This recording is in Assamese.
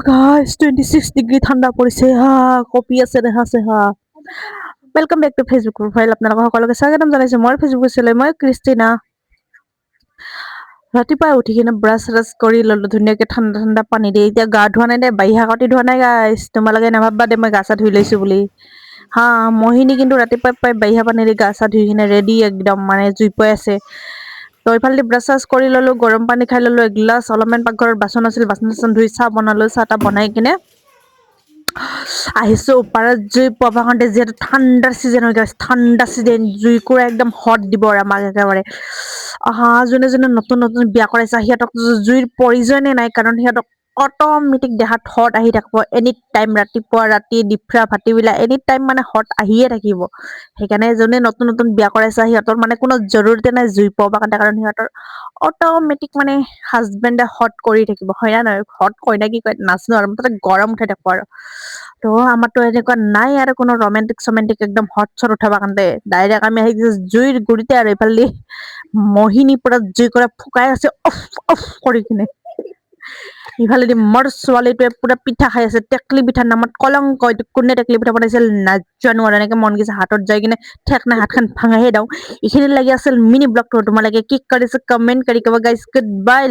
গাইস 26 ডিগ্ৰী ঠাণ্ডা পৰিছে কপি আছে দেখাছে welcome back to Facebook profile আপোনালোকক সকলোকে স্বাগতম জনাইছো মই ফেসবুক চলে মই ক্ৰিষ্টিনা ৰাতিপুৱা উঠি কিনে ব্ৰাছ কৰি ললো ধুনীয়াকে ঠাণ্ডা ঠাণ্ডা পানী দি এতিয়া গা ধোৱা নাই দে বাৰিষা কাটি ধোৱা নাই গাইছ তোমালোকে নাভাববা দে মই গা চা ধুই লৈছো বুলি মহিনী কিন্তু ৰাতিপুৱা প্ৰায় বাৰিষা পানী দি গা চা ধুই কিনে ৰেডি একদম মানে জুই পই আছে তো ইফালে ব্ৰাছ কৰি ললো গৰম পানী খাই ললো এগিলাছ অলপমান পাকঘৰত বাচন আছিল বাচন ধুই চাহ বনালো চাহটা বনাই কিনে আহিছো ওপৰত জুই পবা কাৰণে যিহেতু ঠাণ্ডাৰ চিজন হৈ গৈছে ঠাণ্ডা চিজন জুই কুৰা একদম হট দিব আৰু আমাক একেবাৰে যোনে যোনে নতুন নতুন বিয়া কৰাইছে সিহঁতক জুইৰ প্ৰয়োজনে নাই কাৰণ সিহঁতক অট'মেটিক দেহাত হট আহি থাকিব এনি টাইম ৰাতিপুৱা ৰাতি দিফৰা ভাটিবিলা এনি টাইম মানে হট আহিয়ে থাকিব সেইকাৰণে যোনে নতুন নতুন বিয়া কৰাইছে সিহঁতৰ মানে কোনো জৰুৰতে নাই জুই পবা কাৰণে কাৰণ সিহঁতৰ অট'মেটিক মানে হাজবেণ্ডে হট কৰি থাকিব হয় না নহয় হট কয় না কি কয় নাজানো আৰু মুঠতে গৰম উঠাই থাকো আৰু তো আমাৰতো এনেকুৱা নাই আৰু কোনো ৰোমান্টিক একদম হট চট উঠাব কাৰণে ডাইৰেক্ট আমি আহি জুইৰ গুৰিতে আৰু এইফালে মহিনী পুৰা জুই কৰা ফুকাই আছে অফ অফ কৰি কিনে ইফালেদি মোৰ ছোৱালীটোৱে পুৰা পিঠা খাই আছে টেকলি পিঠাৰ নামত কলংক এইটো কোনে টেকলি পিঠা বনাইছিল নাজানো আৰু এনেকে মন গৈছে হাতত যাই কিনে ঠেকনা হাতখন ভাঙাহে দাও এইখিনি লাগি আছিল মিনি ব্লগটো তোমালোকে কি কৰিছে কমেন্ট কৰি কব গাইজ গুড বাই